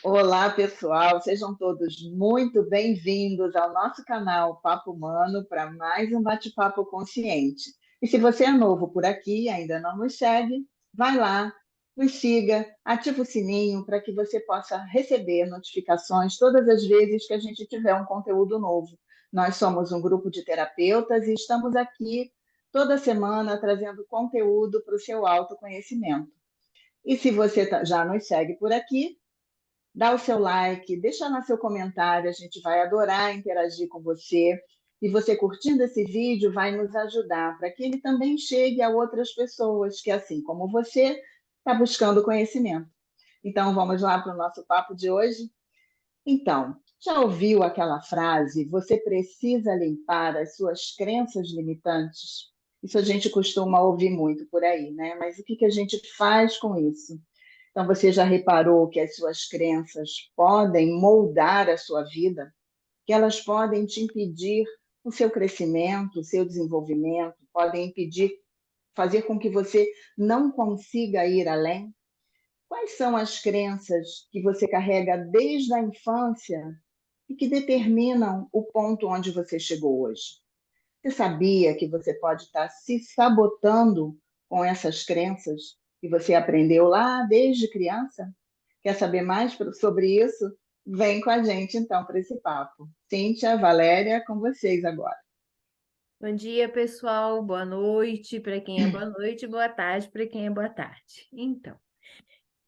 Olá, pessoal, sejam todos muito bem-vindos ao nosso canal Papo Humano para mais um bate-papo consciente. E se você é novo por aqui e ainda não nos segue, vai lá, nos siga, ativa o sininho para que você possa receber notificações todas as vezes que a gente tiver um conteúdo novo. Nós somos um grupo de terapeutas e estamos aqui toda semana trazendo conteúdo para o seu autoconhecimento. E se você já nos segue por aqui, dá o seu like, deixa lá seu comentário, a gente vai adorar interagir com você. E você curtindo esse vídeo vai nos ajudar para que ele também chegue a outras pessoas que, assim como você, está buscando conhecimento. Então, vamos lá para o nosso papo de hoje? Então, já ouviu aquela frase, você precisa limpar as suas crenças limitantes? Isso a gente costuma ouvir muito por aí, né? Mas o que que a gente faz com isso? Então, você já reparou que as suas crenças podem moldar a sua vida? Que elas podem te impedir o seu crescimento, o seu desenvolvimento, podem impedir, fazer com que você não consiga ir além? Quais são as crenças que você carrega desde a infância e que determinam o ponto onde você chegou hoje? Você sabia que você pode estar se sabotando com essas crenças que você aprendeu lá desde criança? Quer saber mais sobre isso? Vem com a gente então para esse papo. Cíntia, Valéria, com vocês agora. Bom dia, pessoal. Boa noite para quem é boa noite, boa tarde para quem é boa tarde. Então,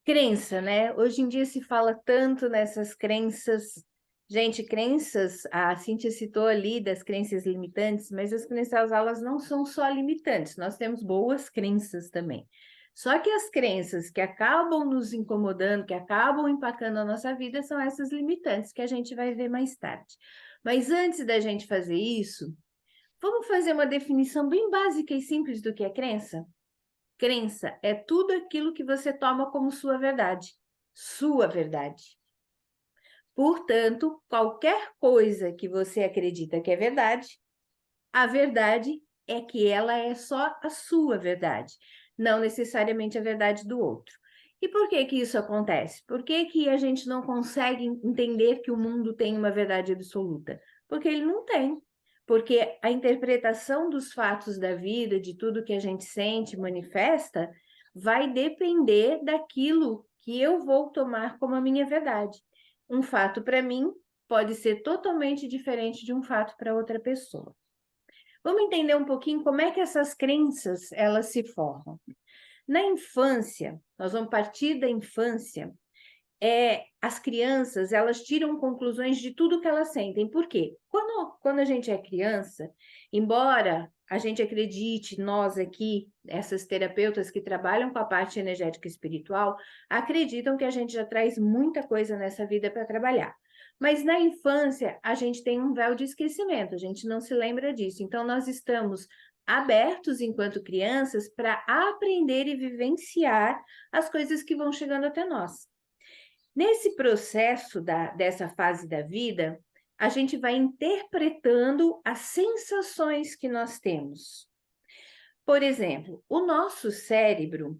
crença, né? Hoje em dia se fala tanto nessas crenças. Gente, crenças, a Cíntia citou ali das crenças limitantes, mas as crenças, elas não são só limitantes, nós temos boas crenças também. Só que as crenças que acabam nos incomodando, que acabam empacando a nossa vida, são essas limitantes que a gente vai ver mais tarde. Mas antes da gente fazer isso, vamos fazer uma definição bem básica e simples do que é crença? Crença é tudo aquilo que você toma como sua verdade. Sua verdade. Portanto, qualquer coisa que você acredita que é verdade, a verdade é que ela é só a sua verdade, não necessariamente a verdade do outro. E por que que isso acontece? Por que que a gente não consegue entender que o mundo tem uma verdade absoluta? Porque ele não tem. Porque a interpretação dos fatos da vida, de tudo que a gente sente, manifesta, vai depender daquilo que eu vou tomar como a minha verdade. Um fato para mim pode ser totalmente diferente de um fato para outra pessoa. Vamos entender um pouquinho como é que essas crenças elas se formam. Na infância, nós vamos partir da infância, as crianças elas tiram conclusões de tudo que elas sentem. Por quê? Quando a gente é criança, embora a gente acredite, nós aqui, essas terapeutas que trabalham com a parte energética e espiritual, acreditam que a gente já traz muita coisa nessa vida para trabalhar. Mas na infância, a gente tem um véu de esquecimento, a gente não se lembra disso. Então, nós estamos abertos, enquanto crianças, para aprender e vivenciar as coisas que vão chegando até nós. Nesse processo dessa fase da vida, a gente vai interpretando as sensações que nós temos. Por exemplo, o nosso cérebro,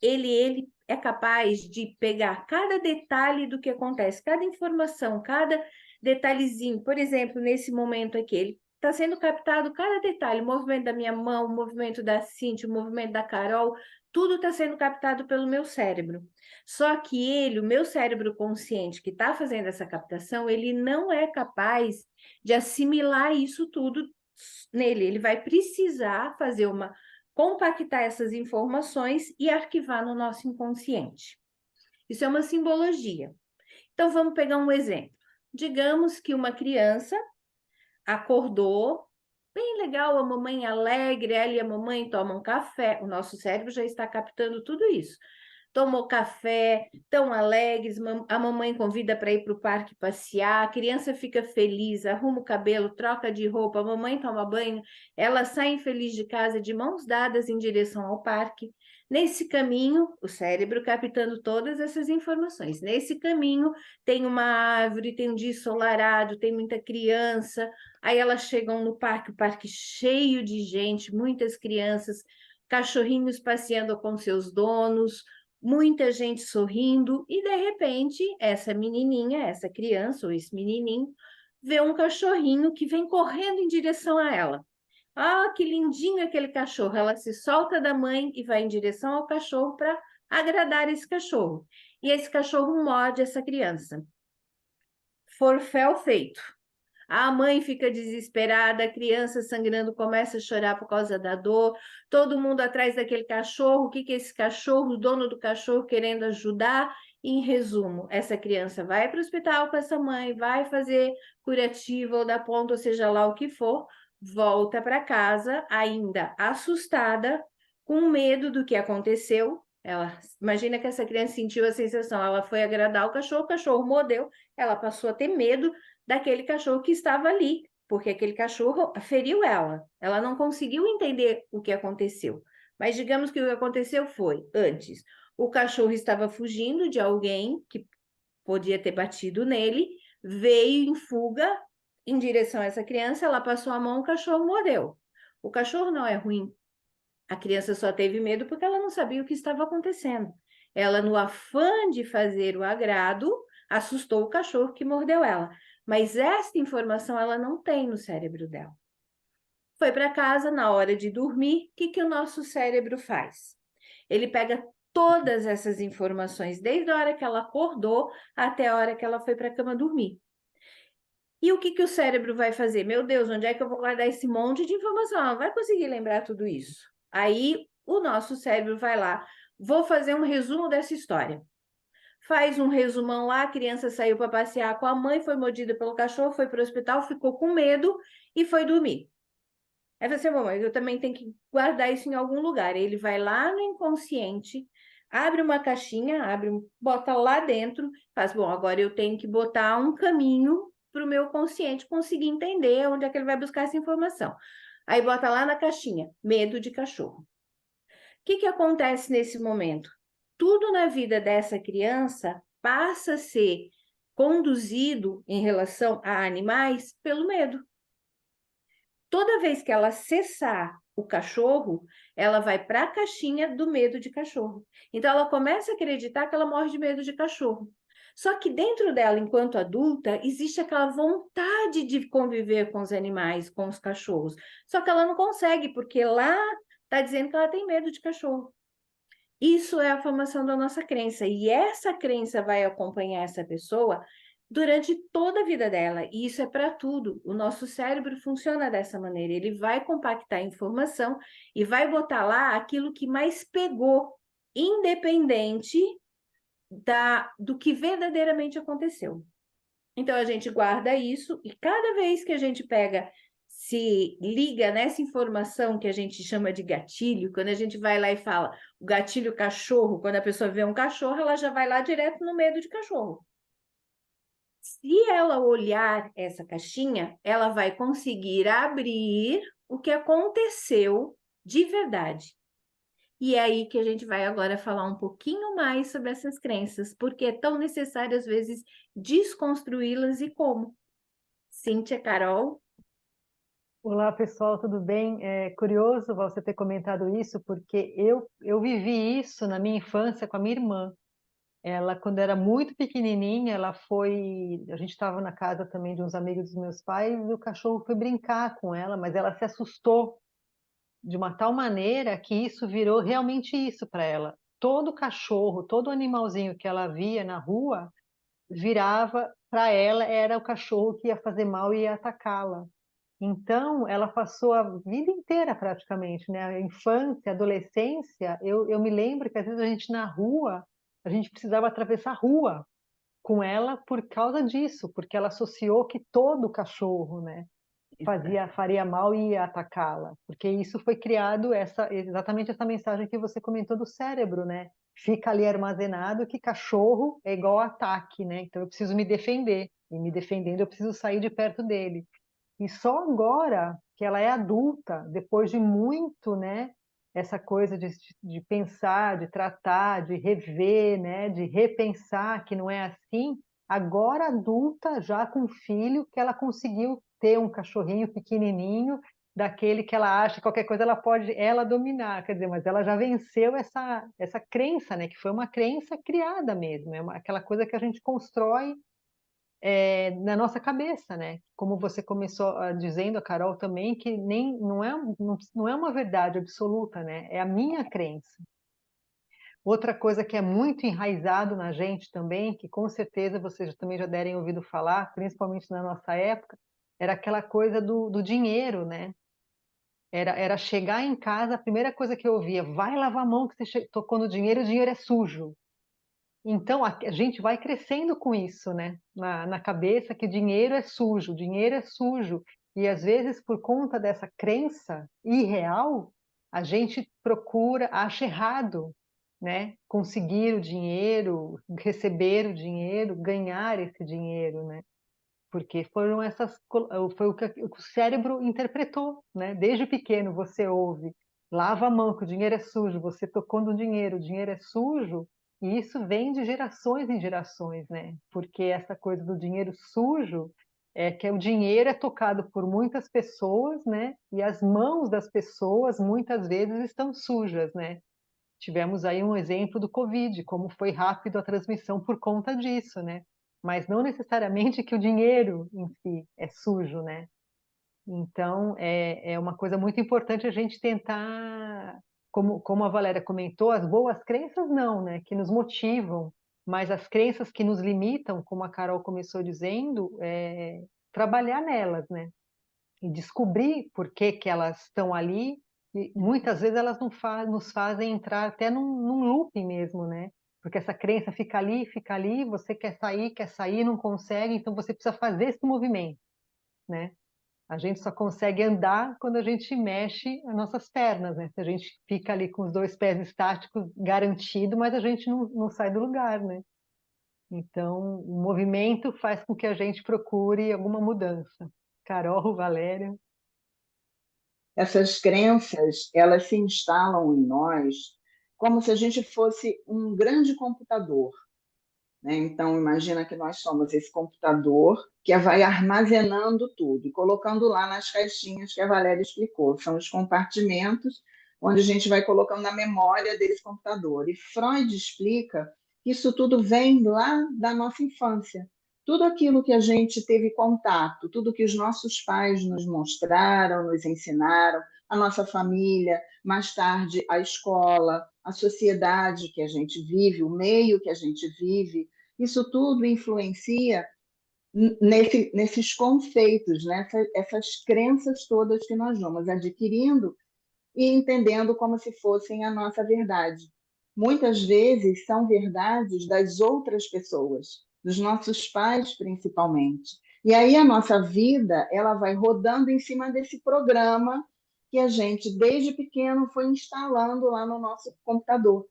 ele é capaz de pegar cada detalhe do que acontece, cada informação, cada detalhezinho. Por exemplo, nesse momento aqui, ele está sendo captado cada detalhe, o movimento da minha mão, o movimento da Cintia, o movimento da Carol, tudo está sendo captado pelo meu cérebro. Só que ele, o meu cérebro consciente que está fazendo essa captação, ele não é capaz de assimilar isso tudo nele. Ele vai precisar fazer compactar essas informações e arquivar no nosso inconsciente. Isso é uma simbologia. Então, vamos pegar um exemplo. Digamos que uma criança acordou, bem legal, a mamãe alegre, ela e a mamãe tomam café, o nosso cérebro já está captando tudo isso. Tomou café, tão alegres, a mamãe convida para ir para o parque passear, a criança fica feliz, arruma o cabelo, troca de roupa, a mamãe toma banho, elas saem felizes de casa, de mãos dadas em direção ao parque. Nesse caminho, o cérebro captando todas essas informações. Nesse caminho, tem uma árvore, tem um dia ensolarado, tem muita criança. Aí elas chegam no parque, o parque cheio de gente, muitas crianças, cachorrinhos passeando com seus donos, muita gente sorrindo, e de repente, essa menininha, essa criança ou esse menininho, vê um cachorrinho que vem correndo em direção a ela. Ah, que lindinho aquele cachorro! Ela se solta da mãe e vai em direção ao cachorro para agradar esse cachorro. E esse cachorro morde essa criança. Forfé feito. A mãe fica desesperada, a criança sangrando começa a chorar por causa da dor, todo mundo atrás daquele cachorro. O que que é esse cachorro? O dono do cachorro querendo ajudar. Em resumo, essa criança vai para o hospital com essa mãe, vai fazer curativa ou dar ponto, ou seja lá o que for, volta para casa ainda assustada, com medo do que aconteceu. Ela imagina que essa criança sentiu a sensação, ela foi agradar o cachorro mordeu, ela passou a ter medo daquele cachorro que estava ali, porque aquele cachorro feriu ela. Ela não conseguiu entender o que aconteceu. Mas digamos que o que aconteceu foi, antes, o cachorro estava fugindo de alguém que podia ter batido nele, veio em fuga em direção a essa criança, ela passou a mão, o cachorro mordeu. O cachorro não é ruim. A criança só teve medo porque ela não sabia o que estava acontecendo. Ela, no afã de fazer o agrado, assustou o cachorro que mordeu ela. Mas esta informação ela não tem no cérebro dela. Foi para casa, na hora de dormir, o que que o nosso cérebro faz? Ele pega todas essas informações, desde a hora que ela acordou até a hora que ela foi para a cama dormir. E o que que o cérebro vai fazer? Meu Deus, onde é que eu vou guardar esse monte de informação? Ela não vai conseguir lembrar tudo isso. Aí o nosso cérebro vai lá, vou fazer um resumo dessa história. Faz um resumão lá, a criança saiu para passear com a mãe, foi mordida pelo cachorro, foi para o hospital, ficou com medo e foi dormir. Aí você, bom, mas eu também tenho que guardar isso em algum lugar. Ele vai lá no inconsciente, abre uma caixinha, bota lá dentro, faz, bom, agora eu tenho que botar um caminho para o meu consciente conseguir entender onde é que ele vai buscar essa informação. Aí bota lá na caixinha, medo de cachorro. O que que acontece nesse momento? Tudo na vida dessa criança passa a ser conduzido em relação a animais pelo medo. Toda vez que ela cessar o cachorro, ela vai para a caixinha do medo de cachorro. Então, ela começa a acreditar que ela morre de medo de cachorro. Só que dentro dela, enquanto adulta, existe aquela vontade de conviver com os animais, com os cachorros. Só que ela não consegue, porque lá está dizendo que ela tem medo de cachorro. Isso é a formação da nossa crença. E essa crença vai acompanhar essa pessoa durante toda a vida dela. E isso é para tudo. O nosso cérebro funciona dessa maneira. Ele vai compactar a informação e vai botar lá aquilo que mais pegou, independente do que verdadeiramente aconteceu. Então, a gente guarda isso e cada vez que a gente se liga nessa informação que a gente chama de gatilho, quando a gente vai lá e fala o gatilho cachorro, quando a pessoa vê um cachorro, ela já vai lá direto no medo de cachorro. Se ela olhar essa caixinha, ela vai conseguir abrir o que aconteceu de verdade. E é aí que a gente vai agora falar um pouquinho mais sobre essas crenças, porque é tão necessário, às vezes, desconstruí-las e como. Cíntia, Carol? Olá, pessoal, tudo bem? É curioso você ter comentado isso, porque eu vivi isso na minha infância com a minha irmã. Ela, quando era muito pequenininha, a gente estava na casa também de uns amigos dos meus pais, e o cachorro foi brincar com ela, mas ela se assustou de uma tal maneira que isso virou realmente isso para ela. Todo cachorro, todo animalzinho que ela via na rua, virava para ela, era o cachorro que ia fazer mal e ia atacá-la. Então, ela passou a vida inteira praticamente, né? A infância, a adolescência. Eu me lembro que às vezes a gente na rua, a gente precisava atravessar a rua com ela por causa disso, porque ela associou que todo cachorro, né, faria mal e ia atacá-la, porque isso foi criado exatamente essa mensagem que você comentou do cérebro, né? Fica ali armazenado que cachorro é igual a ataque, né? Então eu preciso me defender, e me defendendo eu preciso sair de perto dele. E só agora que ela é adulta, depois de muito, né, essa coisa de pensar, de tratar, de rever, né, de repensar que não é assim, agora adulta, já com filho, que ela conseguiu ter um cachorrinho pequenininho daquele que ela acha que qualquer coisa ela pode ela dominar, quer dizer, mas ela já venceu essa crença, né, que foi uma crença criada mesmo, aquela coisa que a gente constrói na nossa cabeça, né? Como você começou dizendo, a Carol também, que nem não é uma verdade absoluta, né? É a minha crença. Outra coisa que é muito enraizado na gente também, que com certeza vocês também já devem ouvido falar, principalmente na nossa época, era aquela coisa do dinheiro, né? Era chegar em casa, a primeira coisa que eu ouvia, vai lavar a mão que você tocou no dinheiro, o dinheiro é sujo. Então, a gente vai crescendo com isso, né? Na cabeça que dinheiro é sujo. E às vezes, por conta dessa crença irreal, a gente procura, acha errado, né? Conseguir o dinheiro, receber o dinheiro, ganhar esse dinheiro, né? Porque foi o que o cérebro interpretou, né? Desde pequeno você ouve, lava a mão que o dinheiro é sujo, você tocou no dinheiro, o dinheiro é sujo, e isso vem de gerações em gerações, né? Porque essa coisa do dinheiro sujo é que o dinheiro é tocado por muitas pessoas, né? E as mãos das pessoas muitas vezes estão sujas, né? Tivemos aí um exemplo do Covid, como foi rápido a transmissão por conta disso, né? Mas não necessariamente que o dinheiro em si é sujo, né? Então, é uma coisa muito importante a gente tentar, como a Valéria comentou, as boas crenças não, né? Que nos motivam, mas as crenças que nos limitam, como a Carol começou dizendo, trabalhar nelas, né? E descobrir por que que elas estão ali, e muitas vezes elas nos fazem entrar até num loop mesmo, né? Porque essa crença fica ali, você quer sair, não consegue, então você precisa fazer esse movimento, né? A gente só consegue andar quando a gente mexe as nossas pernas, né? Se a gente fica ali com os dois pés estáticos, garantido, mas a gente não sai do lugar, né? Então, o movimento faz com que a gente procure alguma mudança. Carol, Valéria. Essas crenças, elas se instalam em nós como se a gente fosse um grande computador, né? Então, imagina que nós somos esse computador que vai armazenando tudo e colocando lá nas caixinhas que a Valéria explicou. São os compartimentos onde a gente vai colocando na memória desse computador. E Freud explica que isso tudo vem lá da nossa infância. Tudo aquilo que a gente teve contato, tudo que os nossos pais nos mostraram, nos ensinaram, a nossa família, mais tarde a escola, a sociedade que a gente vive, o meio que a gente vive, isso tudo influencia nesses conceitos, essas crenças todas que nós vamos adquirindo e entendendo como se fossem a nossa verdade. Muitas vezes são verdades das outras pessoas, dos nossos pais principalmente. E aí a nossa vida, ela vai rodando em cima desse programa que a gente desde pequeno foi instalando lá no nosso computador.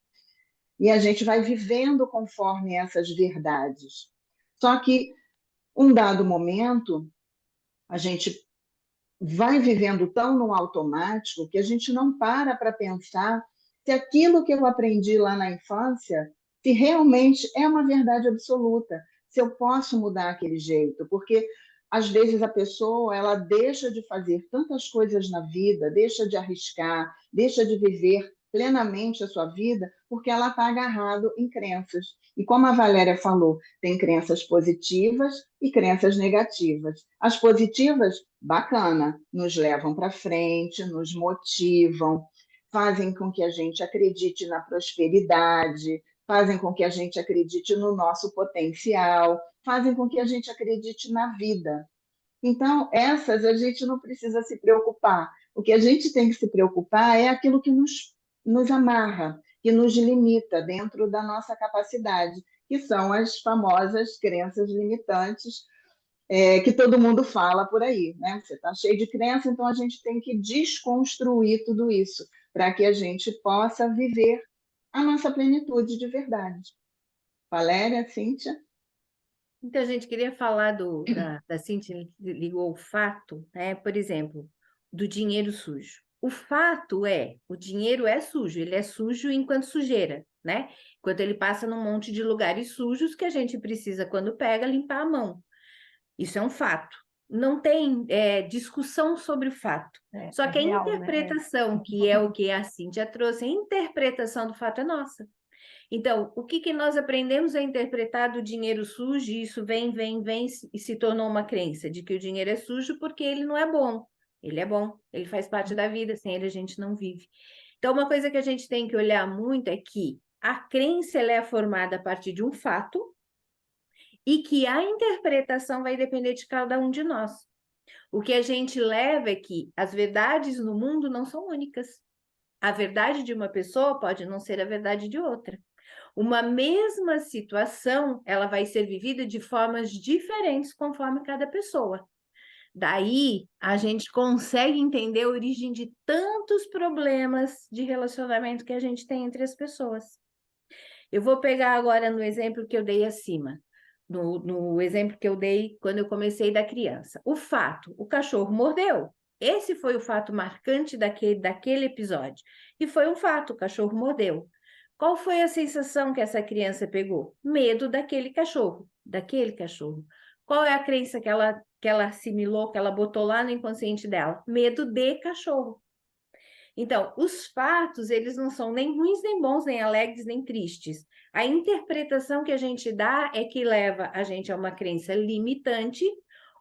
E a gente vai vivendo conforme essas verdades. Só que, um dado momento, a gente vai vivendo tão no automático que a gente não para pensar se aquilo que eu aprendi lá na infância, se realmente é uma verdade absoluta, se eu posso mudar aquele jeito, porque às vezes a pessoa ela deixa de fazer tantas coisas na vida, deixa de arriscar, deixa de viver plenamente a sua vida, porque ela está agarrado em crenças. E como a Valéria falou, tem crenças positivas e crenças negativas. As positivas, bacana, nos levam para frente, nos motivam, fazem com que a gente acredite na prosperidade, fazem com que a gente acredite no nosso potencial, fazem com que a gente acredite na vida. Então, essas a gente não precisa se preocupar. O que a gente tem que se preocupar é aquilo que nos amarra, que nos limita dentro da nossa capacidade, que são as famosas crenças limitantes, que todo mundo fala por aí, né? Você está cheio de crença, então a gente tem que desconstruir tudo isso para que a gente possa viver a nossa plenitude de verdade. Valéria, Cíntia? Então, a gente queria falar da Cíntia ligou o fato, né? Por exemplo, do dinheiro sujo. O fato é, o dinheiro é sujo, ele é sujo enquanto sujeira, né? Enquanto ele passa num monte de lugares sujos que a gente precisa, quando pega, limpar a mão. Isso é um fato. não tem discussão sobre o fato. Só que a real, né? interpretação, que é o que a Cíntia trouxe, a interpretação do fato é nossa. Então, o que nós aprendemos a interpretar do dinheiro sujo, e isso vem e se tornou uma crença de que o dinheiro é sujo porque ele não é bom. Ele é bom, ele faz parte da vida, sem ele a gente não vive. Então, uma coisa que a gente tem que olhar muito é que a crença ela é formada a partir de um fato e que a interpretação vai depender de cada um de nós. O que a gente leva é que as verdades no mundo não são únicas. A verdade de uma pessoa pode não ser a verdade de outra. Uma mesma situação, ela vai ser vivida de formas diferentes conforme cada pessoa. Daí, a gente consegue entender a origem de tantos problemas de relacionamento que a gente tem entre as pessoas. Eu vou pegar agora no exemplo que eu dei acima, no exemplo que eu dei quando eu comecei da criança. O fato, o cachorro mordeu. Esse foi o fato marcante daquele episódio. E foi um fato, o cachorro mordeu. Qual foi a sensação que essa criança pegou? Medo daquele cachorro, daquele cachorro. Qual é a crença que ela assimilou, que ela botou lá no inconsciente dela? Medo de cachorro. Então, os fatos, eles não são nem ruins, nem bons, nem alegres, nem tristes. A interpretação que a gente dá é que leva a gente a uma crença limitante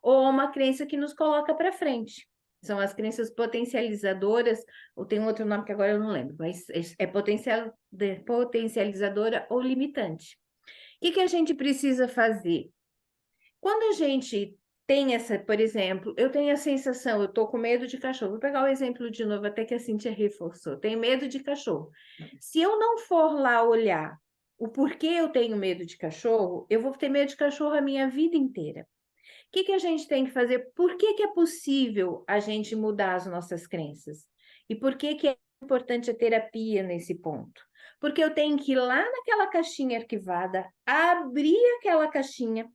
ou a uma crença que nos coloca para frente. São as crenças potencializadoras, ou tem um outro nome que agora eu não lembro, mas é potencializadora ou limitante. O que a gente precisa fazer? Quando a gente tem essa, por exemplo, eu tenho a sensação, eu tô com medo de cachorro. Vou pegar o exemplo de novo, até que a Cíntia reforçou. Tenho medo de cachorro. Se eu não for lá olhar o porquê eu tenho medo de cachorro, eu vou ter medo de cachorro a minha vida inteira. O que a gente tem que fazer? Por que é possível a gente mudar as nossas crenças? E por que é importante a terapia nesse ponto? Porque eu tenho que ir lá naquela caixinha arquivada, abrir aquela caixinha,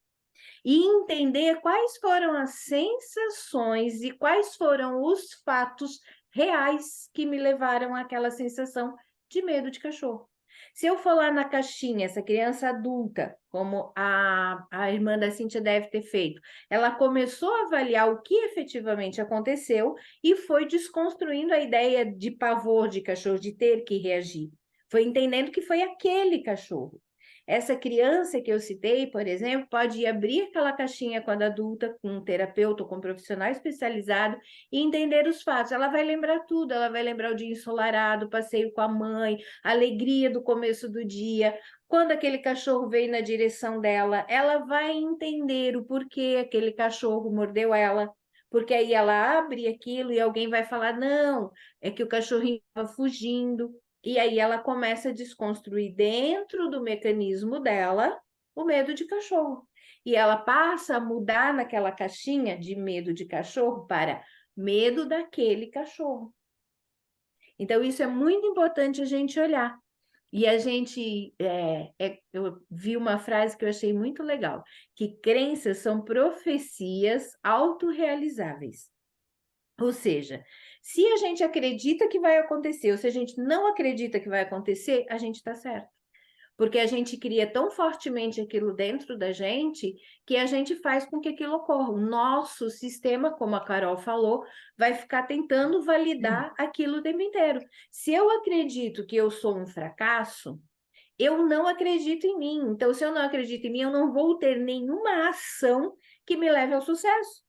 e entender quais foram as sensações e quais foram os fatos reais que me levaram àquela sensação de medo de cachorro. Se eu for lá na caixinha, essa criança adulta, como a irmã da Cíntia deve ter feito, ela começou a avaliar o que efetivamente aconteceu e foi desconstruindo a ideia de pavor de cachorro, de ter que reagir. Foi entendendo que foi aquele cachorro. Essa criança que eu citei, por exemplo, pode ir abrir aquela caixinha quando adulta, com um terapeuta ou com um profissional especializado, e entender os fatos. Ela vai lembrar tudo, ela vai lembrar o dia ensolarado, o passeio com a mãe, a alegria do começo do dia, quando aquele cachorro veio na direção dela, ela vai entender o porquê aquele cachorro mordeu ela. Porque aí ela abre aquilo e alguém vai falar, não, é que o cachorrinho estava fugindo. E aí ela começa a desconstruir dentro do mecanismo dela o medo de cachorro. E ela passa a mudar naquela caixinha de medo de cachorro para medo daquele cachorro. Então, isso é muito importante a gente olhar. E a gente, eu vi uma frase que eu achei muito legal, que crenças são profecias autorrealizáveis. Ou seja, se a gente acredita que vai acontecer, ou se a gente não acredita que vai acontecer, a gente está certo. Porque a gente cria tão fortemente aquilo dentro da gente que a gente faz com que aquilo ocorra. O nosso sistema, como a Carol falou, vai ficar tentando validar aquilo o tempo inteiro. Se eu acredito que eu sou um fracasso, eu não acredito em mim. Então, se eu não acredito em mim, eu não vou ter nenhuma ação que me leve ao sucesso.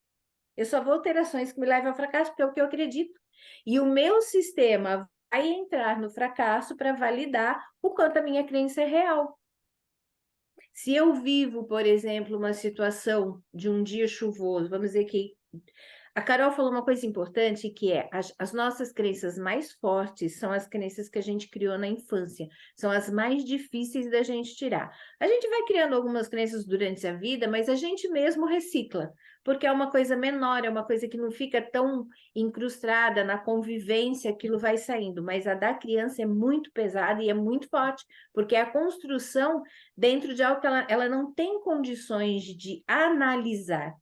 Eu só vou ter ações que me levem ao fracasso, porque é o que eu acredito. E o meu sistema vai entrar no fracasso para validar o quanto a minha crença é real. Se eu vivo, por exemplo, uma situação de um dia chuvoso, vamos dizer que a Carol falou uma coisa importante, que é as nossas crenças mais fortes são as crenças que a gente criou na infância, são as mais difíceis da gente tirar. A gente vai criando algumas crenças durante a vida, mas a gente mesmo recicla, porque é uma coisa menor, é uma coisa que não fica tão incrustada na convivência, aquilo vai saindo, mas a da criança é muito pesada e é muito forte, porque é a construção dentro de algo que ela não tem condições de analisar.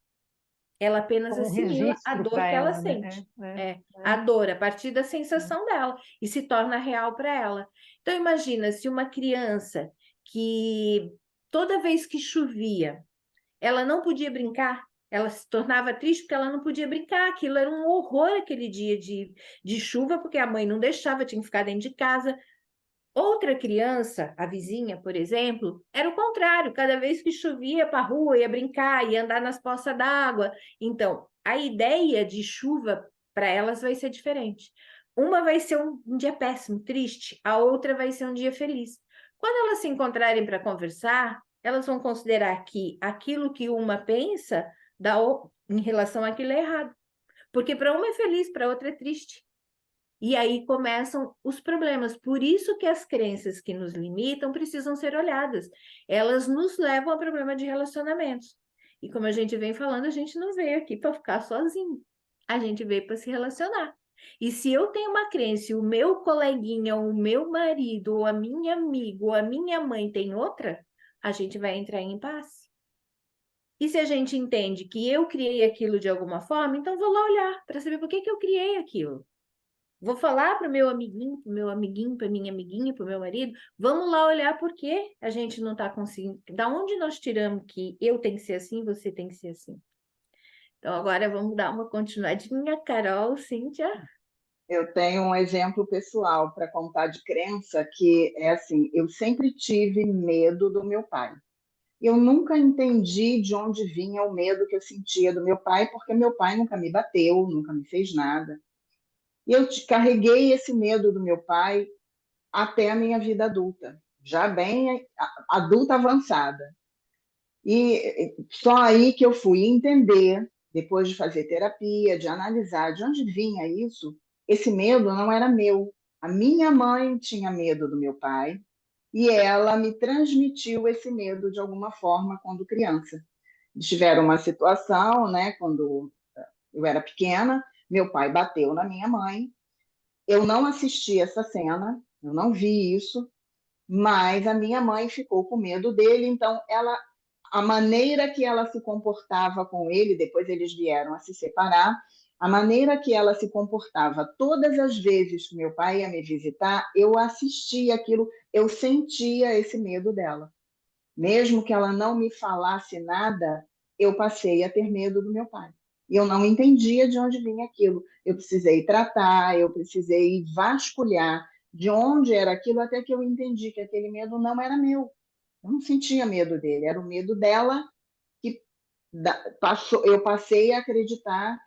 Ela apenas Como um assimila a registro dor para que ela ela, né? sente. A dor a partir da sensação dela e se torna real para ela. Então, imagina se uma criança que toda vez que chovia, ela não podia brincar, Ela se tornava triste porque ela não podia brincar. Aquilo era um horror aquele dia de chuva, porque a mãe não deixava, tinha que ficar dentro de casa. Outra criança, a vizinha, por exemplo, era o contrário. Cada vez que chovia para a rua, ia brincar, ia andar nas poças d'água. Então, a ideia de chuva para elas vai ser diferente. Uma vai ser um dia péssimo, triste, a outra vai ser um dia feliz. Quando elas se encontrarem para conversar, elas vão considerar que aquilo que uma pensa em relação àquilo é errado. Porque para uma é feliz, para outra é triste. E aí começam os problemas. Por isso que as crenças que nos limitam precisam ser olhadas. Elas nos levam a problema de relacionamentos. E como a gente vem falando, a gente não veio aqui para ficar sozinho. A gente veio para se relacionar. E se eu tenho uma crença e o meu coleguinha, o meu marido, ou a minha amiga, ou a minha mãe tem outra, a gente vai entrar em impasse. E se a gente entende que eu criei aquilo de alguma forma, então vou lá olhar para saber por que que eu criei aquilo. Vou falar para o meu amiguinho, para minha amiguinha, para o meu marido. Vamos lá olhar por que a gente não está conseguindo. Da onde nós tiramos que eu tenho que ser assim, você tem que ser assim. Então agora vamos dar uma continuadinha, Carol, Cíntia. Eu tenho um exemplo pessoal para contar de crença que é assim, eu sempre tive medo do meu pai. Eu nunca entendi de onde vinha o medo que eu sentia do meu pai, porque meu pai nunca me bateu, nunca me fez nada. E eu carreguei esse medo do meu pai até a minha vida adulta, já bem adulta avançada. E só aí que eu fui entender, depois de fazer terapia, de analisar de onde vinha isso, esse medo não era meu. A minha mãe tinha medo do meu pai e ela me transmitiu esse medo de alguma forma quando criança. Eles tiveram uma situação, né, quando eu era pequena, meu pai bateu na minha mãe. Eu não assisti essa cena, eu não vi isso, mas a minha mãe ficou com medo dele, então a maneira que ela se comportava com ele, depois eles vieram a se separar, a maneira que ela se comportava todas as vezes que meu pai ia me visitar, eu assistia aquilo, eu sentia esse medo dela. Mesmo que ela não me falasse nada, eu passei a ter medo do meu pai. E eu não entendia de onde vinha aquilo. Eu precisei tratar, eu precisei vasculhar de onde era aquilo, até que eu entendi que aquele medo não era meu. Eu não sentia medo dele, era o medo dela que eu passei a acreditar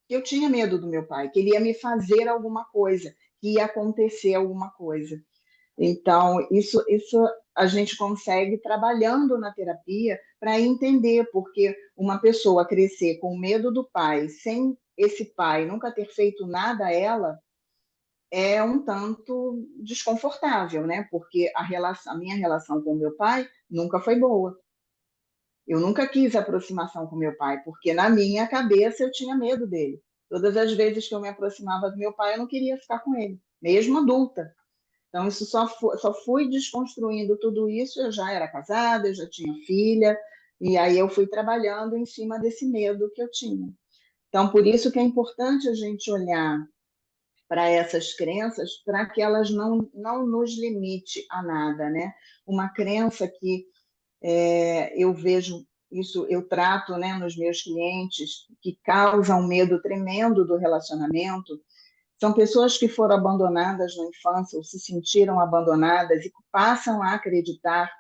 que eu tinha medo do meu pai, que ele ia me fazer alguma coisa, que ia acontecer alguma coisa. Então, isso a gente consegue trabalhando na terapia para entender, porque uma pessoa crescer com medo do pai, sem esse pai nunca ter feito nada a ela, é um tanto desconfortável, né? Porque a minha relação com meu pai nunca foi boa. Eu nunca quis aproximação com meu pai, porque na minha cabeça eu tinha medo dele. Todas as vezes que eu me aproximava do meu pai, eu não queria ficar com ele, mesmo adulta. Então, isso só fui desconstruindo tudo isso. Eu já era casada, eu já tinha filha, e aí eu fui trabalhando em cima desse medo que eu tinha. Então, por isso que é importante a gente olhar para essas crenças, para que elas não nos limite a nada, né? Uma crença que eu vejo isso, eu trato, né, nos meus clientes, que causa um medo tremendo do relacionamento, são pessoas que foram abandonadas na infância ou se sentiram abandonadas e passam a acreditar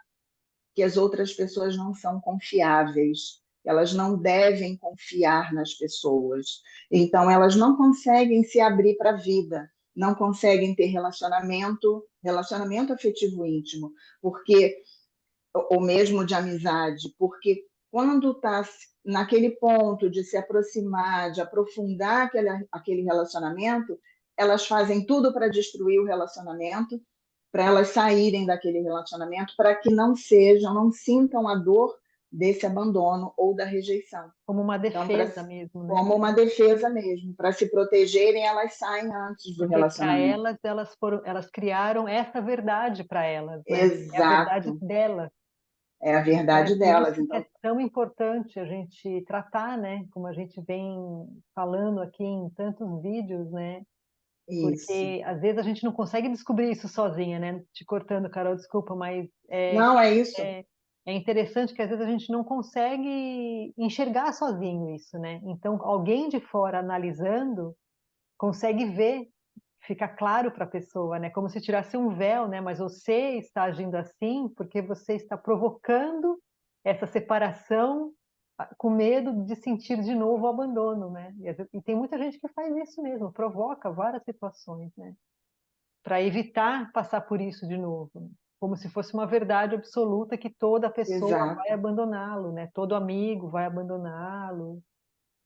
que as outras pessoas não são confiáveis, elas não devem confiar nas pessoas. Então, elas não conseguem se abrir para a vida, não conseguem ter relacionamento afetivo íntimo, porque ou mesmo de amizade, porque quando está naquele ponto de se aproximar, de aprofundar aquele relacionamento, elas fazem tudo para destruir o relacionamento, para elas saírem daquele relacionamento, para que não sintam a dor desse abandono ou da rejeição. Como uma Então, defesa mesmo, né? como uma defesa mesmo, para se protegerem, elas saem antes do Porque para relacionamento. elas criaram essa verdade para elas, né? É a verdade Exato, delas. é a Então é verdade por isso delas. que Então, é tão importante a gente tratar, né? Como a gente vem falando aqui em tantos vídeos, né? isso. Porque às vezes a gente não consegue descobrir isso sozinha, né? Te cortando, Carol, desculpa, mas Não, é isso. é interessante que às vezes a gente não consegue enxergar sozinho isso, né? Então, alguém de fora analisando consegue ver, fica claro para a pessoa, né? Como se tirasse um véu, né? Mas você está agindo assim porque você está provocando essa separação com medo de sentir de novo o abandono, né? E tem muita gente que faz isso mesmo, provoca várias situações, né? Para evitar passar por isso de novo, né? Como se fosse uma verdade absoluta que toda pessoa vai Exato. abandoná-lo, né? Todo amigo vai abandoná-lo.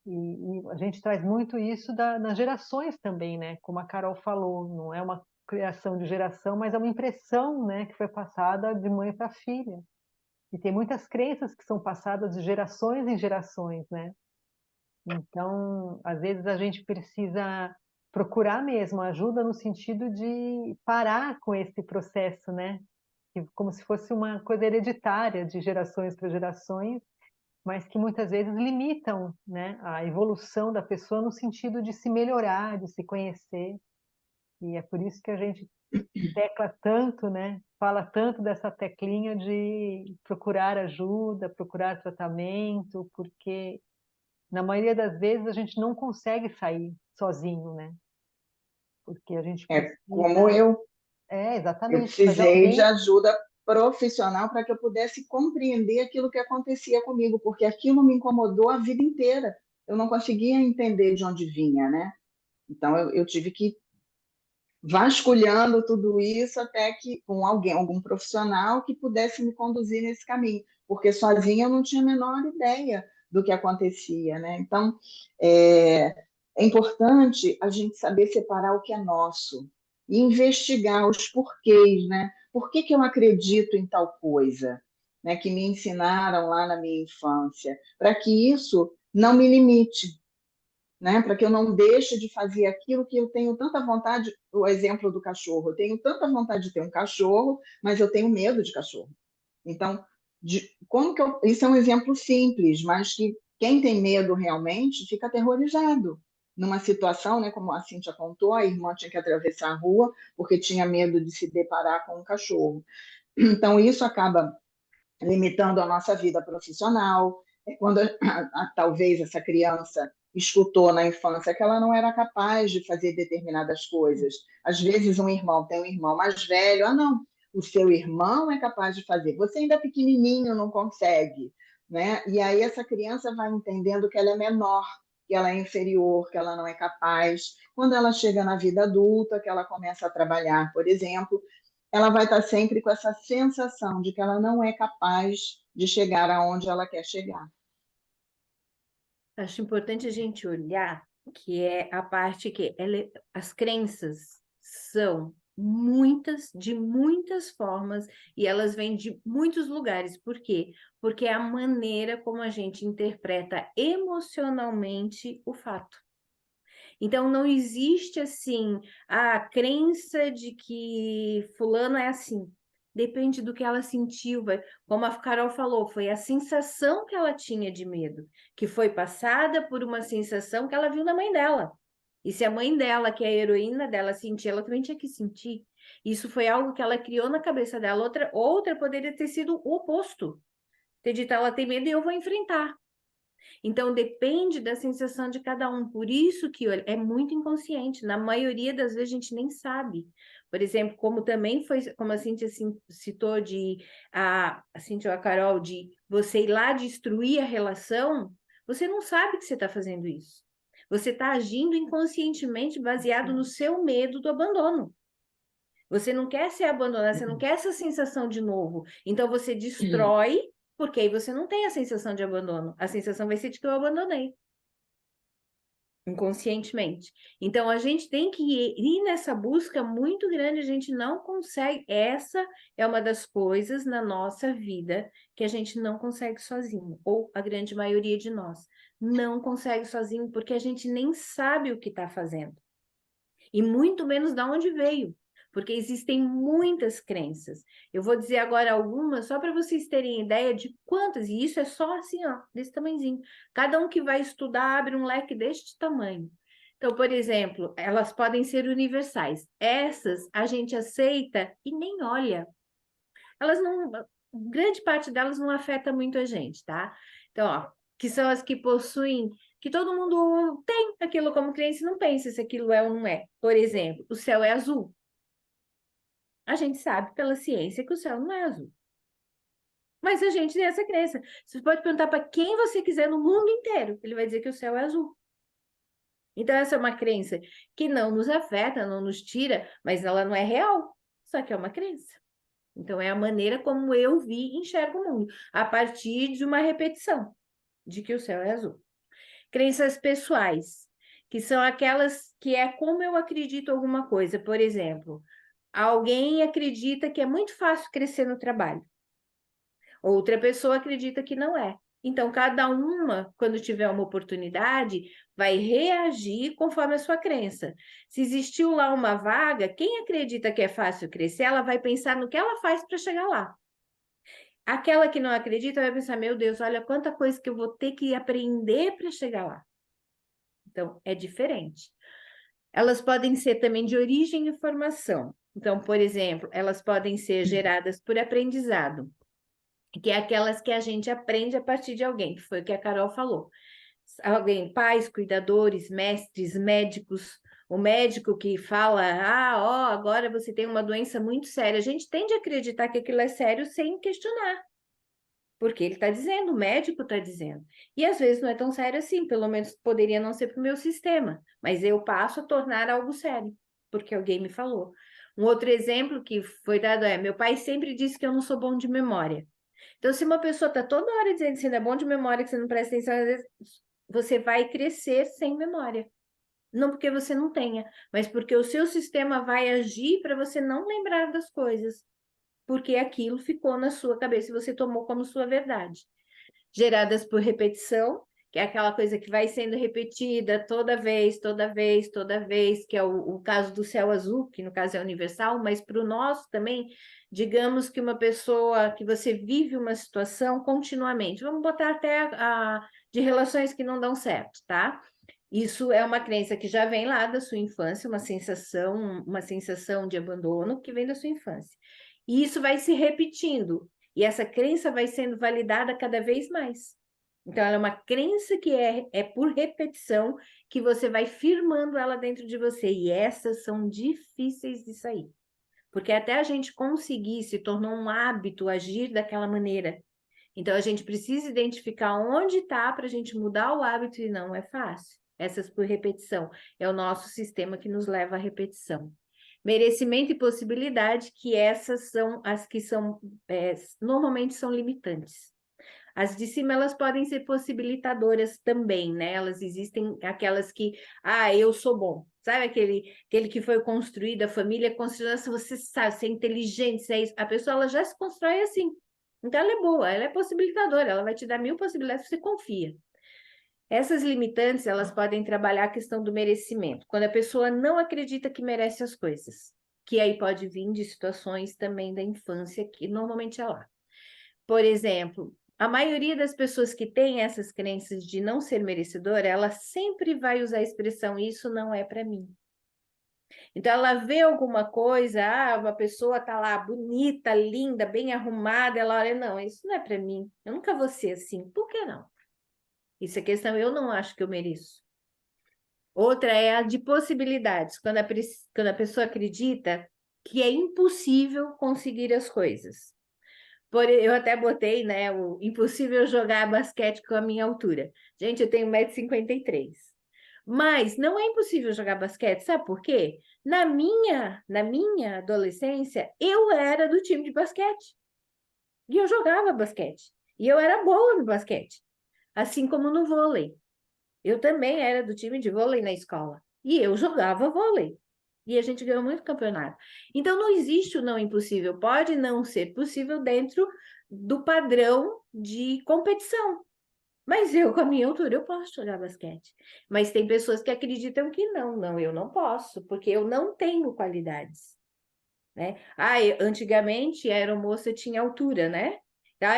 E a gente traz muito isso nas gerações também, né? Como a Carol falou, não é uma criação de geração, mas é uma impressão, né, que foi passada de mãe para filha. E tem muitas crenças que são passadas de gerações em gerações, né? Então, às vezes a gente precisa procurar mesmo ajuda no sentido de parar com esse processo, né? Como se fosse uma coisa hereditária de gerações para gerações, mas que muitas vezes limitam, né, a evolução da pessoa no sentido de se melhorar, de se conhecer. E é por isso que a gente tecla tanto, né, fala tanto dessa teclinha de procurar ajuda, procurar tratamento, porque na maioria das vezes a gente não consegue sair sozinho, né? Porque a gente É como precisa, eu exatamente, precisa de precisei de alguém. ajuda profissional para que eu pudesse compreender aquilo que acontecia comigo, porque aquilo me incomodou a vida inteira. Eu não conseguia entender de onde vinha, né? Então eu tive que vasculhando tudo isso até que com alguém, algum profissional que pudesse me conduzir nesse caminho, porque sozinha eu não tinha a menor ideia do que acontecia, né? Então, é, é importante a gente saber separar o que é nosso e investigar os porquês, né? Por que que eu acredito em tal coisa, né? Que me ensinaram lá na minha infância, para que isso não me limite, né? Para que eu não deixe de fazer aquilo que eu tenho tanta vontade, o exemplo do cachorro, eu tenho tanta vontade de ter um cachorro, mas eu tenho medo de cachorro. Então, como que isso é um exemplo simples, mas que quem tem medo realmente fica aterrorizado. Numa situação, né, como a Cíntia contou, a irmã tinha que atravessar a rua porque tinha medo de se deparar com um cachorro. Então, isso acaba limitando a nossa vida profissional. Quando talvez essa criança escutou na infância que ela não era capaz de fazer determinadas coisas. Às vezes um irmão tem um irmão mais velho, não, o seu irmão é capaz de fazer, você ainda é pequenininho, não consegue, né? E aí essa criança vai entendendo que ela é menor, que ela é inferior, que ela não é capaz. Quando ela chega na vida adulta, que ela começa a trabalhar, por exemplo, ela vai estar sempre com essa sensação de que ela não é capaz de chegar aonde ela quer chegar. Acho importante a gente olhar que é a parte que as crenças são muitas, de muitas formas, e elas vêm de muitos lugares. Por quê? Porque é a maneira como a gente interpreta emocionalmente o fato. Então, não existe assim a crença de que fulano é assim. Depende do que ela sentiu, como a Carol falou, foi a sensação que ela tinha de medo, que foi passada por uma sensação que ela viu na mãe dela. E se a mãe dela, que é a heroína dela, sentia, ela também tinha que sentir. Isso foi algo que ela criou na cabeça dela. Outra poderia ter sido o oposto. Ter dito, ela tem medo e eu vou enfrentar. Então, depende da sensação de cada um. Por isso que é muito inconsciente. Na maioria das vezes, a gente nem sabe. Por exemplo, como também foi, como a Cíntia citou, a Cíntia ou a Carol, de você ir lá destruir a relação, você não sabe que você está fazendo isso. Você está agindo inconscientemente baseado no seu medo do abandono. Você não quer ser abandonado, você não quer essa sensação de novo. Então você destrói, porque aí você não tem a sensação de abandono. A sensação vai ser de que eu abandonei, inconscientemente. Então a gente tem que ir nessa busca muito grande, a gente não consegue. Essa é uma das coisas na nossa vida que a gente não consegue sozinho, ou a grande maioria de nós não consegue sozinho, porque a gente nem sabe o que está fazendo. E muito menos de onde veio, porque existem muitas crenças. Eu vou dizer agora algumas, só para vocês terem ideia de quantas, e isso é só assim, ó, desse tamanhozinho. Cada um que vai estudar abre um leque deste tamanho. Então, por exemplo, elas podem ser universais. Essas a gente aceita e nem olha. Elas não, grande parte delas não afeta muito a gente, tá? Então, ó, que são as que possuem, que todo mundo tem aquilo como crença e não pensa se aquilo é ou não é. Por exemplo, o céu é azul. A gente sabe pela ciência que o céu não é azul. Mas a gente tem essa crença. Você pode perguntar para quem você quiser no mundo inteiro, ele vai dizer que o céu é azul. Então, essa é uma crença que não nos afeta, não nos tira, mas ela não é real, só que é uma crença. Então, é a maneira como eu vi e enxergo o mundo, a partir de uma repetição de que o céu é azul. Crenças pessoais, que são aquelas que é como eu acredito alguma coisa. Por exemplo, alguém acredita que é muito fácil crescer no trabalho. Outra pessoa acredita que não é. Então, cada uma, quando tiver uma oportunidade, vai reagir conforme a sua crença. Se existiu lá uma vaga, quem acredita que é fácil crescer, ela vai pensar no que ela faz para chegar lá. Aquela que não acredita vai pensar, meu Deus, olha quanta coisa que eu vou ter que aprender para chegar lá. Então, é diferente. Elas podem ser também de origem e formação. Então, por exemplo, elas podem ser geradas por aprendizado, que é aquelas que a gente aprende a partir de alguém, que foi o que a Carol falou. Alguém, pais, cuidadores, mestres, médicos, o médico que fala, ó, agora você tem uma doença muito séria. A gente tende a acreditar que aquilo é sério sem questionar. Porque ele está dizendo, o médico está dizendo. E às vezes não é tão sério assim, pelo menos poderia não ser para o meu sistema, mas eu passo a tornar algo sério, porque alguém me falou. Um outro exemplo que foi dado é: meu pai sempre disse que eu não sou bom de memória. Então, se uma pessoa está toda hora dizendo que você não é bom de memória, que você não presta atenção, às vezes você vai crescer sem memória. Não porque você não tenha, mas porque o seu sistema vai agir para você não lembrar das coisas, porque aquilo ficou na sua cabeça e você tomou como sua verdade. Geradas por repetição, que é aquela coisa que vai sendo repetida toda vez, toda vez, toda vez, que é o caso do céu azul, que no caso é universal, mas para o nosso também, digamos que uma pessoa, que você vive uma situação continuamente, vamos botar até de relações que não dão certo, tá? Isso é uma crença que já vem lá da sua infância, uma sensação de abandono que vem da sua infância. E isso vai se repetindo, e essa crença vai sendo validada cada vez mais. Então, ela é uma crença que é por repetição, que você vai firmando ela dentro de você, e essas são difíceis de sair. Porque até a gente conseguir, se tornou um hábito agir daquela maneira. Então, a gente precisa identificar onde está para a gente mudar o hábito, e não é fácil. Essas por repetição. É o nosso sistema que nos leva à repetição. Merecimento e possibilidade, que essas são as que são, normalmente são limitantes. As de cima, elas podem ser possibilitadoras também, né? Elas existem, aquelas que, eu sou bom. Sabe aquele que foi construído, a família construída, se você sabe, se é inteligente, se é isso, a pessoa ela já se constrói assim. Então, ela é boa, ela é possibilitadora, ela vai te dar 1000 possibilidades se você confia. Essas limitantes, elas podem trabalhar a questão do merecimento, quando a pessoa não acredita que merece as coisas, que aí pode vir de situações também da infância, que normalmente é lá. Por exemplo, a maioria das pessoas que têm essas crenças de não ser merecedora, ela sempre vai usar a expressão, isso não é para mim. Então, ela vê alguma coisa, uma pessoa tá lá bonita, linda, bem arrumada, ela olha, não, isso não é para mim, eu nunca vou ser assim, por que não? Isso é questão, eu não acho que eu mereço. Outra é a de possibilidades, quando a pessoa acredita que é impossível conseguir as coisas. Eu até botei, né, o impossível jogar basquete com a minha altura. Gente, eu tenho 1,53 m. Mas não é impossível jogar basquete, sabe por quê? Na minha adolescência, eu era do time de basquete. E eu jogava basquete. E eu era boa no basquete. Assim como no vôlei. Eu também era do time de vôlei na escola. E eu jogava vôlei. E a gente ganhou muito campeonato. Então, não existe o não impossível. Pode não ser possível dentro do padrão de competição. Mas eu, com a minha altura, eu posso jogar basquete. Mas tem pessoas que acreditam que não, eu não posso, porque eu não tenho qualidades. Né? Antigamente, a aeromoça tinha altura, né?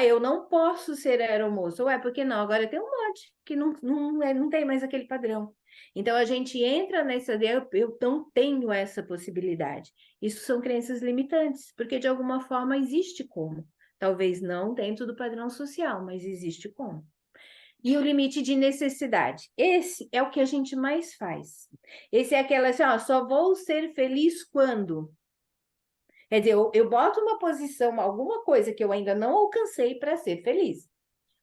Eu não posso ser aeromoça. Ué, por que não? Agora tem um monte que não tem mais aquele padrão. Então, a gente entra nessa ideia, eu não tenho essa possibilidade. Isso são crenças limitantes, porque de alguma forma existe como. Talvez não dentro do padrão social, mas existe como. E o limite de necessidade. Esse é o que a gente mais faz. Esse é aquela assim, ó, só vou ser feliz quando. Quer dizer, eu boto uma posição, alguma coisa que eu ainda não alcancei para ser feliz.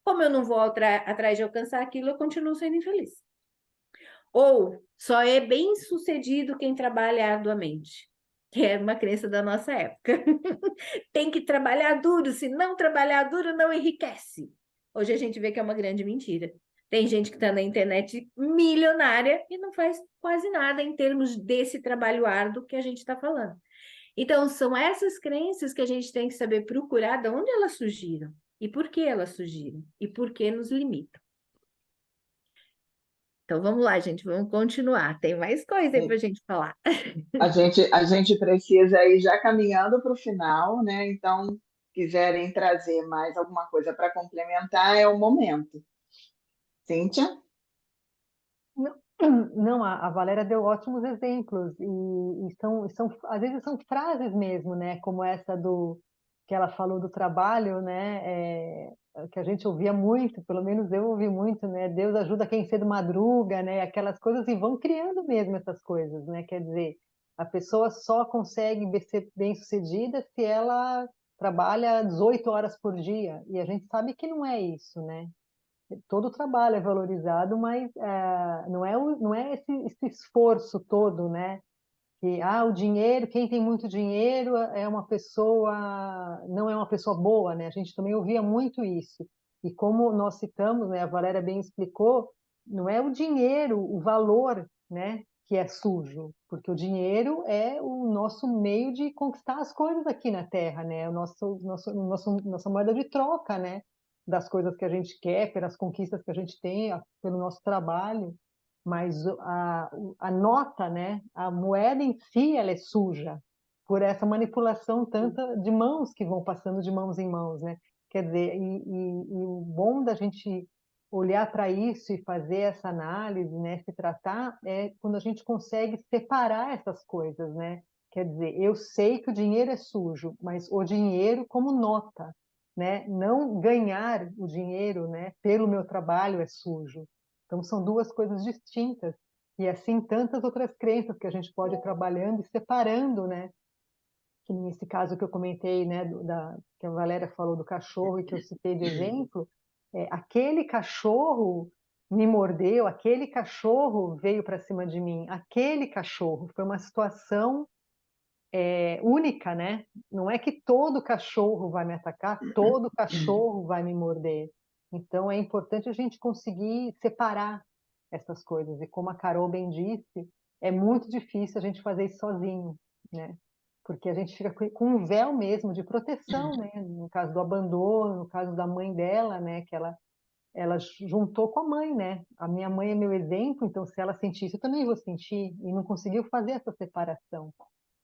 Como eu não vou atrás de alcançar aquilo, eu continuo sendo infeliz. Ou só é bem-sucedido quem trabalha arduamente, que é uma crença da nossa época. Tem que trabalhar duro, se não trabalhar duro, não enriquece. Hoje a gente vê que é uma grande mentira. Tem gente que está na internet milionária e não faz quase nada em termos desse trabalho árduo que a gente está falando. Então, são essas crenças que a gente tem que saber procurar de onde elas surgiram e por que elas surgiram e por que nos limitam. Então, vamos lá, gente, vamos continuar. Tem mais coisa aí para a gente falar. A gente precisa ir já caminhando para o final, né? Então, quiserem trazer mais alguma coisa para complementar, é o momento. Cíntia? Não, não, a Valéria deu ótimos exemplos às vezes são frases mesmo, né? Como essa do que ela falou do trabalho, né? Que a gente ouvia muito, pelo menos eu ouvi muito, né? Deus ajuda quem cedo madruga, né? Aquelas coisas e vão criando mesmo essas coisas, né? Quer dizer, a pessoa só consegue ser bem-sucedida se ela trabalha 18 horas por dia, e a gente sabe que não é isso, né? Todo o trabalho é valorizado, mas não é esse esforço todo, né? Que o dinheiro, quem tem muito dinheiro é uma pessoa, não é uma pessoa boa, né? A gente também ouvia muito isso. E como nós citamos, né, a Valéria bem explicou, não é o dinheiro, o valor, né, que é sujo, porque o dinheiro é o nosso meio de conquistar as coisas aqui na Terra, né? Nossa moeda de troca, né? Das coisas que a gente quer, pelas conquistas que a gente tem, pelo nosso trabalho. Mas a nota, né, a moeda em si, ela é suja por essa manipulação tanta de mãos que vão passando de mãos em mãos, né? Quer dizer, e o bom da gente olhar para isso e fazer essa análise, né, se tratar, é quando a gente consegue separar essas coisas, né? Quer dizer, eu sei que o dinheiro é sujo, mas o dinheiro como nota, né? Não ganhar o dinheiro, né, pelo meu trabalho é sujo. Então, são duas coisas distintas. E assim, tantas outras crenças que a gente pode ir trabalhando e separando, né? Que nesse caso que eu comentei, né, que a Valéria falou do cachorro e que eu citei de exemplo, aquele cachorro me mordeu, aquele cachorro veio para cima de mim, aquele cachorro foi uma situação única, né? Não é que todo cachorro vai me atacar, todo cachorro vai me morder. Então é importante a gente conseguir separar essas coisas. E como a Carol bem disse, é muito difícil a gente fazer isso sozinho, né? Porque a gente fica com um véu mesmo de proteção, né? No caso do abandono, no caso da mãe dela, né? Que ela juntou com a mãe, né? A minha mãe é meu exemplo, então se ela sentisse, eu também vou sentir. E não conseguiu fazer essa separação.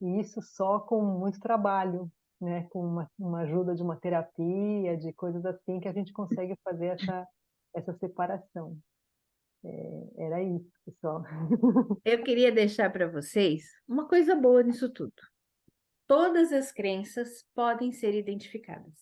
E isso só com muito trabalho, né? Com uma ajuda de uma terapia, de coisas assim, que a gente consegue fazer essa separação. Era isso, pessoal. Eu queria deixar para vocês uma coisa boa nisso tudo. Todas as crenças podem ser identificadas,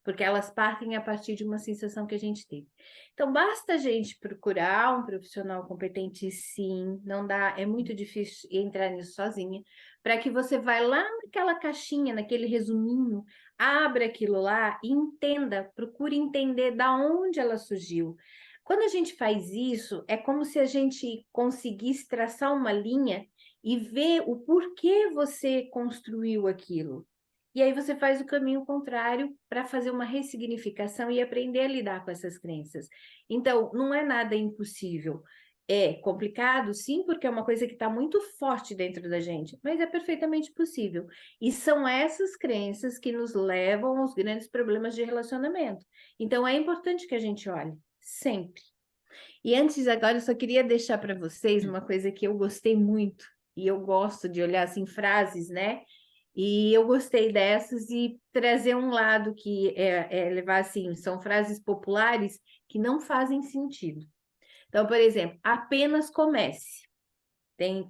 porque elas partem a partir de uma sensação que a gente teve. Então, basta a gente procurar um profissional competente, sim, não dá, é muito difícil entrar nisso sozinha, para que você vá lá naquela caixinha, naquele resuminho, abra aquilo lá e entenda, procure entender da onde ela surgiu. Quando a gente faz isso, é como se a gente conseguisse traçar uma linha e ver o porquê você construiu aquilo. E aí você faz o caminho contrário para fazer uma ressignificação e aprender a lidar com essas crenças. Então, não é nada impossível. É complicado, sim, porque é uma coisa que está muito forte dentro da gente, mas é perfeitamente possível. E são essas crenças que nos levam aos grandes problemas de relacionamento. Então, é importante que a gente olhe, sempre. E antes, agora, eu só queria deixar para vocês uma coisa que eu gostei muito, e eu gosto de olhar assim frases, né? E eu gostei dessas e trazer um lado que levar assim, são frases populares que não fazem sentido. Então, por exemplo, apenas comece.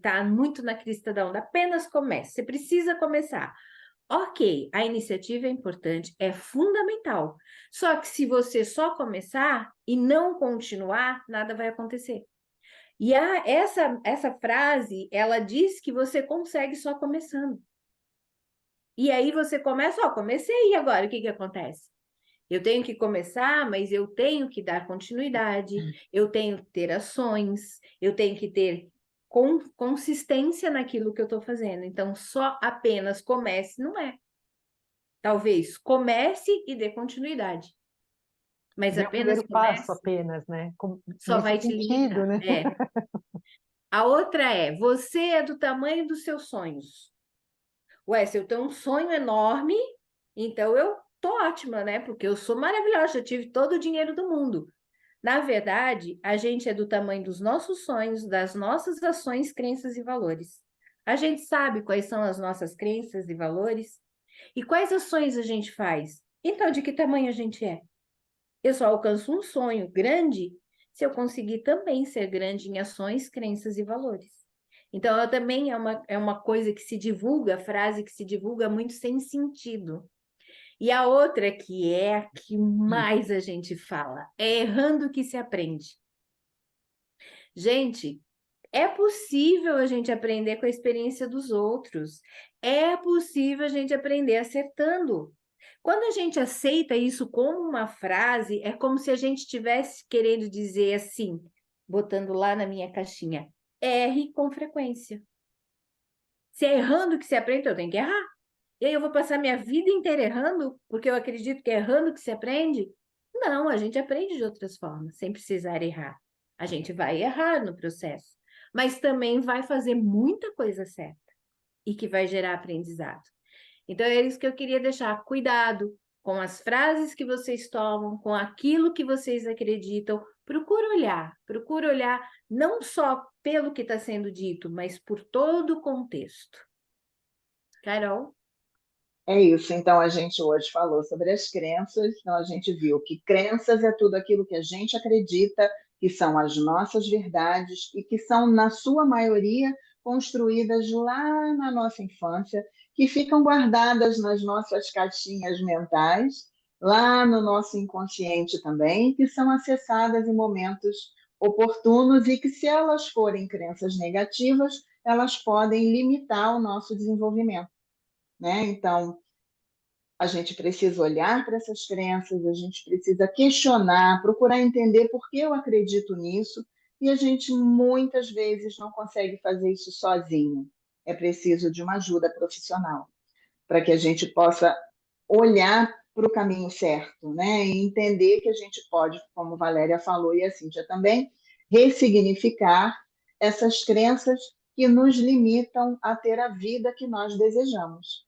Tá muito na crista da onda, apenas comece. Você precisa começar. Ok, a iniciativa é importante, é fundamental. Só que se você só começar e não continuar, nada vai acontecer. E essa frase, ela diz que você consegue só começando. E aí você começa, ó, comecei, e agora o que acontece? Eu tenho que começar, mas eu tenho que dar continuidade, eu tenho que ter ações, eu tenho que ter consistência naquilo que eu estou fazendo. Então, só apenas comece não é. Talvez comece e dê continuidade. Mas Dê o apenas primeiro passo comece, apenas, né? só Nesse vai te sentido, limitar. né? A outra é, você é do tamanho dos seus sonhos. Ué, se eu tenho um sonho enorme, então eu tô ótima, né? Porque eu sou maravilhosa, eu tive todo o dinheiro do mundo. Na verdade, a gente é do tamanho dos nossos sonhos, das nossas ações, crenças e valores. A gente sabe quais são as nossas crenças e valores e quais ações a gente faz. Então, de que tamanho a gente é? Eu só alcanço um sonho grande se eu conseguir também ser grande em ações, crenças e valores. Então, eu também é uma coisa que se divulga, frase que se divulga muito sem sentido. E a outra, que é a que mais a gente fala, é errando que se aprende. Gente, é possível a gente aprender com a experiência dos outros. É possível a gente aprender acertando. Quando a gente aceita isso como uma frase, é como se a gente estivesse querendo dizer assim, botando lá na minha caixinha, erre com frequência. Se é errando que se aprende, eu tenho que errar. E aí eu vou passar minha vida inteira errando, porque eu acredito que é errando que se aprende? Não, a gente aprende de outras formas, sem precisar errar. A gente vai errar no processo, mas também vai fazer muita coisa certa e que vai gerar aprendizado. Então, é isso que eu queria deixar. Cuidado com as frases que vocês tomam, com aquilo que vocês acreditam. Procura olhar não só pelo que está sendo dito, mas por todo o contexto. Carol? É isso. Então, a gente hoje falou sobre as crenças. Então, a gente viu que crenças é tudo aquilo que a gente acredita, que são as nossas verdades e que são, na sua maioria, construídas lá na nossa infância, que ficam guardadas nas nossas caixinhas mentais, lá no nosso inconsciente também, que são acessadas em momentos oportunos e que, se elas forem crenças negativas, elas podem limitar o nosso desenvolvimento, né? Então, a gente precisa olhar para essas crenças, a gente precisa questionar, procurar entender por que eu acredito nisso, e a gente muitas vezes não consegue fazer isso sozinho. É preciso de uma ajuda profissional, para que a gente possa olhar para o caminho certo, né? E entender que a gente pode, como a Valéria falou e a Cíntia também, ressignificar essas crenças que nos limitam a ter a vida que nós desejamos.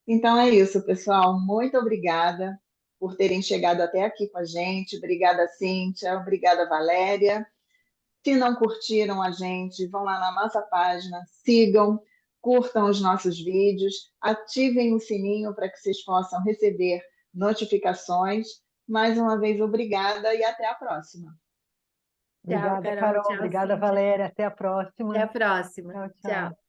Então é isso, pessoal. Muito obrigada por terem chegado até aqui com a gente. Obrigada, Cíntia. Obrigada, Valéria. Se não curtiram a gente, vão lá na nossa página, sigam, curtam os nossos vídeos, ativem o sininho para que vocês possam receber notificações. Mais uma vez, obrigada e até a próxima. Tchau, Obrigada, Carol. Carol. Tchau, Obrigada, Cíntia. Valéria. Até a Até a próxima. próxima. Tchau, Tchau. tchau.